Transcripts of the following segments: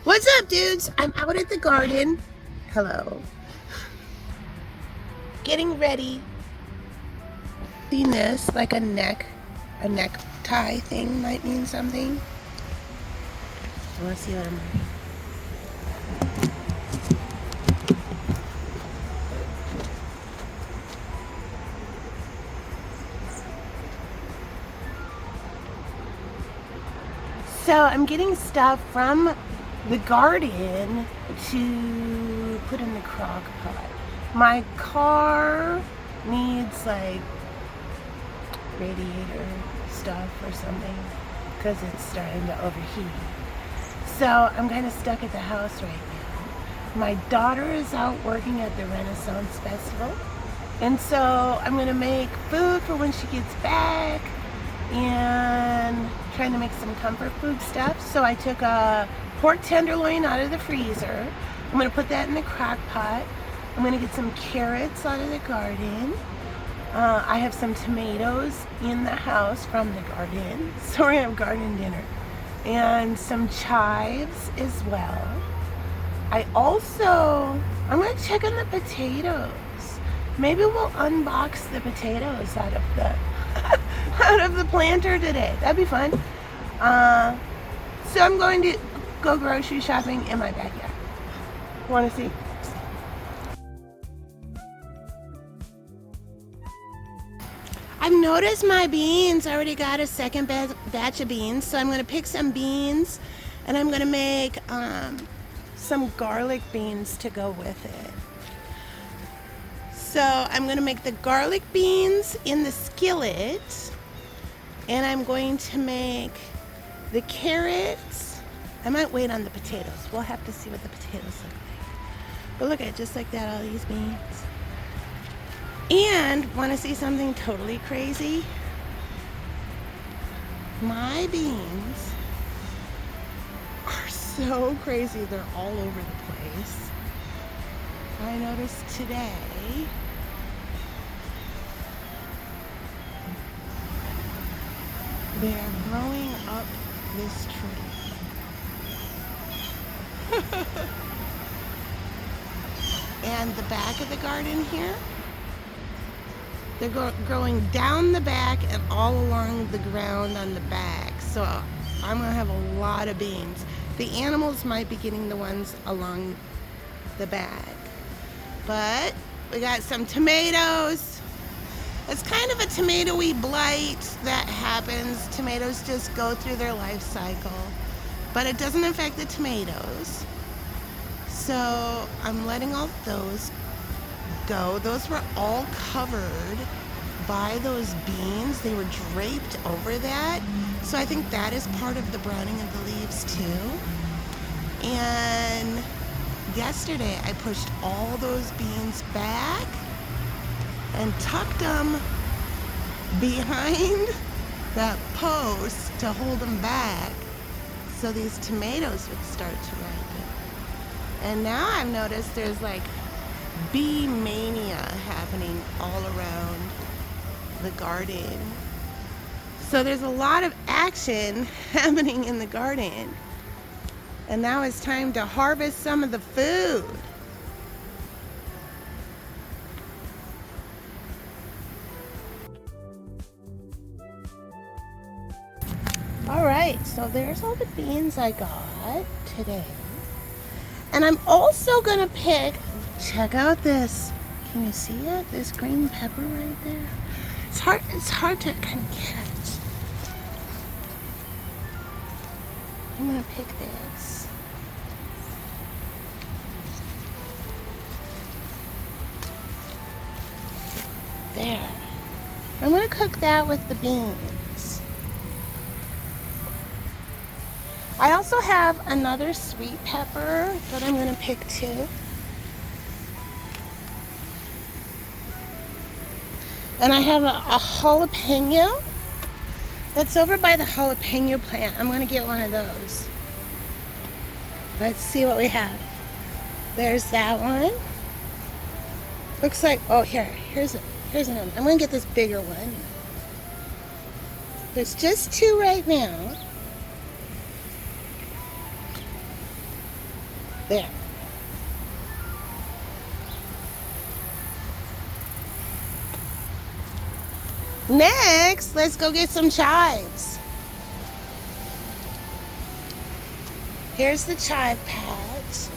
What's up, dudes? I'm out at the garden. Hello. Getting ready. Seeing this, like a necktie thing might mean something. I want to see what I'm wearing. So I'm getting stuff from the garden to put in the crock pot. My car needs like radiator stuff or something because it's starting to overheat. So I'm kind of stuck at the house right now. My daughter is out working at the Renaissance Festival, and so I'm gonna make food for when she gets back and trying to make some comfort food stuff. So I took a pork tenderloin out of the freezer. I'm gonna put that in the crock pot. I'm gonna get some carrots out of the garden. I have some tomatoes in the house from the garden, so we're gonna have garden dinner. And some chives as well. I'm gonna check on the potatoes. Maybe we'll unbox the potatoes out of the out of the planter today. That'd be fun. So I'm going to go grocery shopping in my backyard. Want to see? I've noticed my beans. I already got a second batch of beans, so I'm going to pick some beans, and I'm going to make some garlic beans to go with it. So I'm going to make the garlic beans in the skillet, and I'm going to make the carrots. I might wait on the potatoes. We'll have to see what the potatoes look like. But look at it, just like that, all these beans. And want to see something totally crazy? My beans are so crazy, they're all over the place. I noticed today they're growing up this tree. And the back of the garden here, they're growing down the back and all along the ground on the back. So I'm gonna have a lot of beans. The animals might be getting the ones along the back. But we got some tomatoes. It's kind of a tomato-y blight that happens. Tomatoes just go through their life cycle, but it doesn't affect the tomatoes. So I'm letting all those go. Those were all covered by those beans. They were draped over that. So I think that is part of the browning of the leaves too. And yesterday I pushed all those beans back and tucked them behind that post to hold them back so these tomatoes would start to ripen. And now I've noticed there's like bee mania happening all around the garden. So there's a lot of action happening in the garden. And now it's time to harvest some of the food. All right, so there's all the beans I got today. And I'm also gonna pick, check out this. Can you see it? This green pepper right there. It's hard to kind of catch. I'm gonna pick this. There. I'm gonna cook that with the beans. I also have another sweet pepper that I'm gonna pick too. And I have a jalapeno that's over by the jalapeno plant. I'm gonna get one of those. Let's see what we have. There's that one. Looks like, oh, here's another. I'm gonna get this bigger one. There's just two right now. There. Next, let's go get some chives. Here's the chive pads.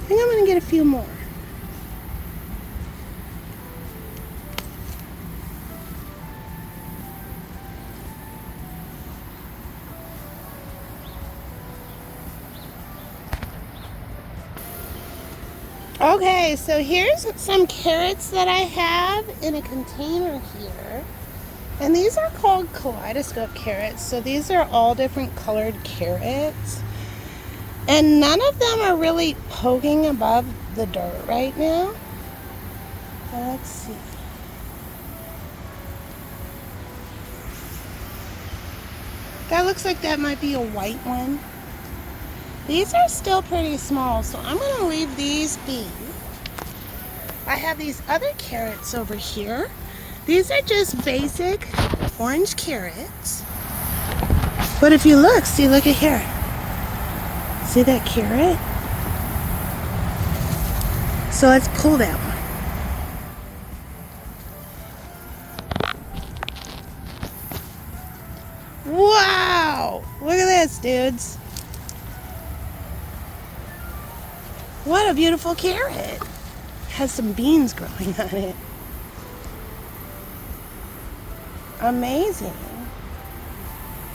I think I'm gonna get a few more. Okay, so here's some carrots that I have in a container here. And these are called kaleidoscope carrots. So these are all different colored carrots. And none of them are really poking above the dirt right now. Let's see. That looks like that might be a white one. These are still pretty small, so I'm going to leave these be. I have these other carrots over here. These are just basic orange carrots. But if you look, see, look at here. See that carrot? So let's pull that one. Wow! Look at this, dudes. What a beautiful carrot. Has some beans growing on it. Amazing.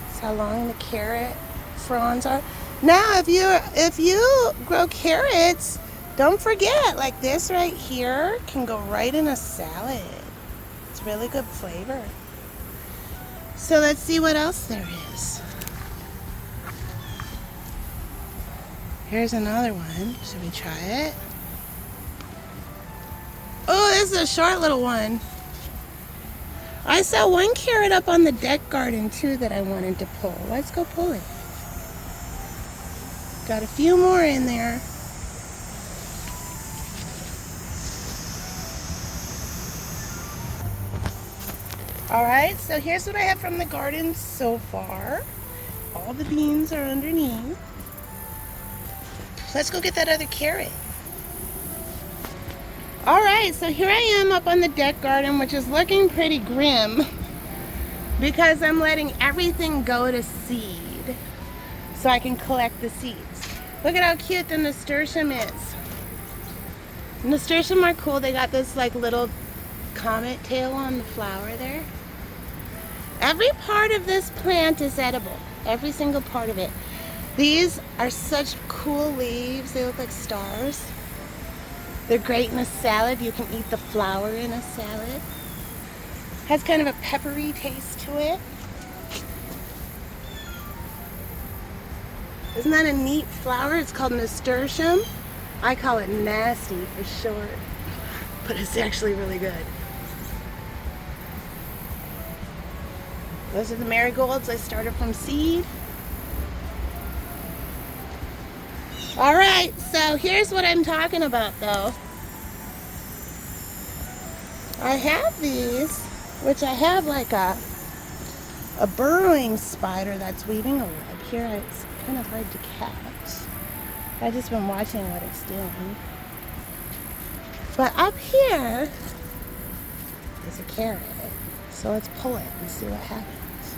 That's how long the carrot fronds are. Now, if you grow carrots, don't forget, like this right here can go right in a salad. It's really good flavor. So let's see what else there is. Here's another one. Should we try it? Oh, this is a short little one. I saw one carrot up on the deck garden too that I wanted to pull. Let's go pull it. Got a few more in there. Alright, so here's what I have from the garden so far. All the beans are underneath. Let's go get that other carrot. Alright, so here I am up on the deck garden, which is looking pretty grim because I'm letting everything go to seed so I can collect the seeds. Look at how cute the nasturtium is. Nasturtium are cool. They got this like little comet tail on the flower there. Every part of this plant is edible. Every single part of it. These are such cool leaves. They look like stars. They're great in a salad. You can eat the flower in a salad. Has kind of a peppery taste to it. Isn't that a neat flower? It's called nasturtium. I call it nasty for short, but it's actually really good. Those are the marigolds I started from seed. Alright, so here's what I'm talking about though. I have these, which I have like a burrowing spider that's weaving a web here. It's kind of hard to catch. I've just been watching what it's doing. But up here is a carrot. So let's pull it and see what happens.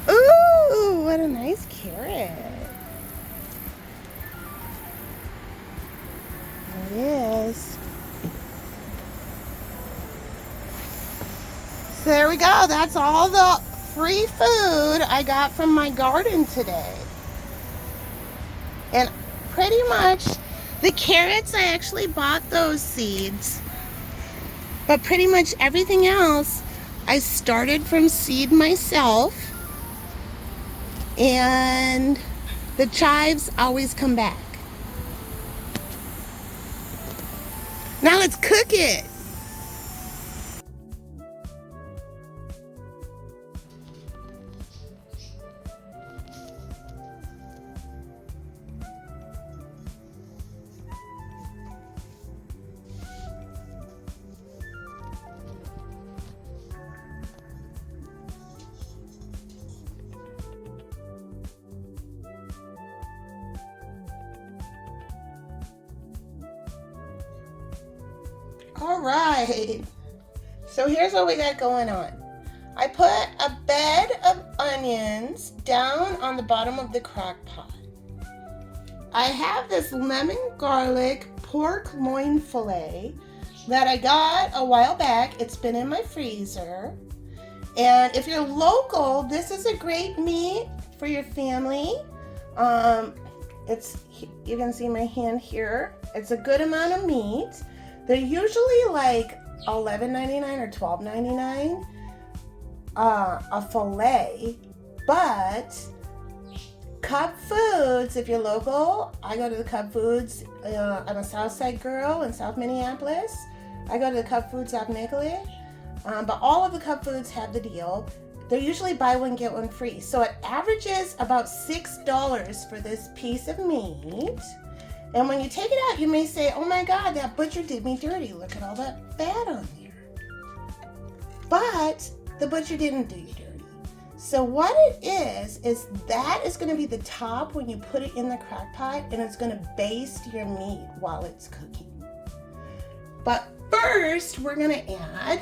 Ooh, what a nice carrot. There it is. So there we go. That's all the free food I got from my garden today. And pretty much the carrots, I actually bought those seeds. But pretty much everything else, I started from seed myself. And the chives always come back. Now let's cook it. All right. So here's what we got going on. I put a bed of onions down on the bottom of the crock pot. I have this lemon garlic pork loin fillet that I got a while back. It's been in my freezer. And if you're local, this is a great meat for your family. You can see my hand here. It's a good amount of meat. They're usually like $11.99 or $12.99 a fillet, but Cup Foods, if you're local, I go to the Cup Foods. I'm a Southside girl in South Minneapolis. I go to the Cup Foods off Nicollet. But all of the Cup Foods have the deal. They're usually buy one, get one free. So it averages about $6 for this piece of meat. And when you take it out, you may say, oh my God, that butcher did me dirty. Look at all that fat on there. But the butcher didn't do you dirty. So what it is that is going to be the top when you put it in the crock pot, and it's going to baste your meat while it's cooking. But first, we're going to add,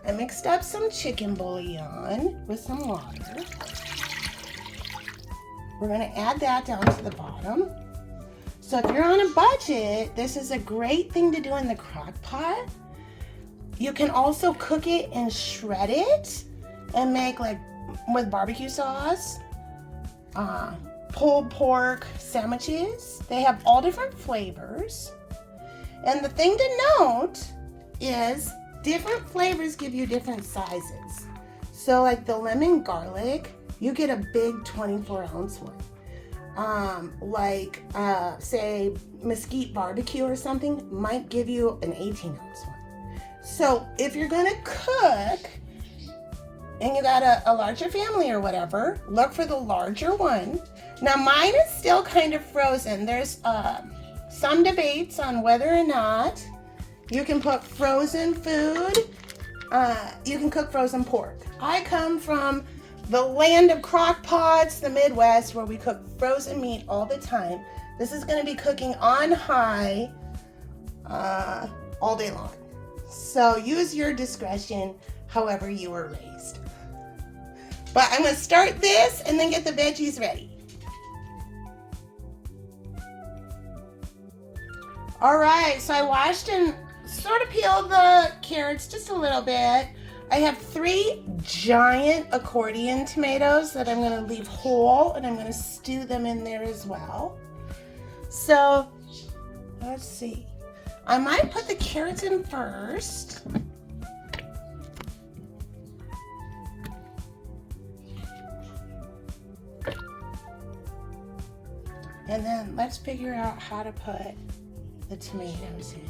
I mixed up some chicken bouillon with some water. We're going to add that down to the bottom. So if you're on a budget, this is a great thing to do in the crock pot. You can also cook it and shred it and make like with barbecue sauce, pulled pork sandwiches. They have all different flavors. And the thing to note is different flavors give you different sizes. So like the lemon garlic, you get a big 24-ounce one. Say mesquite barbecue or something might give you an 18-ounce one. So if you're gonna cook and you got a larger family or whatever, look for the larger one. Now mine is still kind of frozen. There's some debates on whether or not you can put frozen food, you can cook frozen pork. I come from the land of crock pots, the Midwest, where we cook frozen meat all the time. This is gonna be cooking on high all day long. So use your discretion however you were raised. But I'm gonna start this and then get the veggies ready. All right, so I washed and sort of peeled the carrots just a little bit. I have 3 giant accordion tomatoes that I'm gonna leave whole, and I'm gonna stew them in there as well. So, let's see. I might put the carrots in first. And then let's figure out how to put the tomatoes in.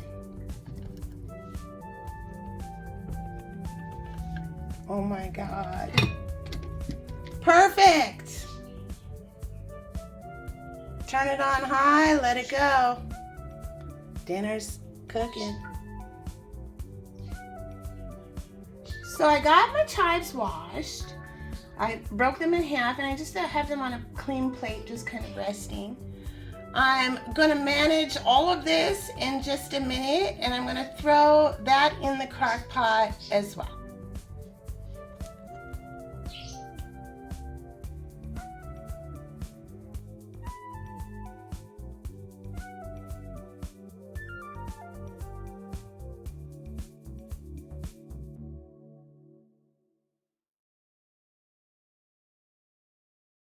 Oh my God. Perfect. Turn it on high, let it go. Dinner's cooking. So I got my chives washed. I broke them in half and I just have them on a clean plate, just kind of resting. I'm gonna manage all of this in just a minute, and I'm gonna throw that in the crock pot as well.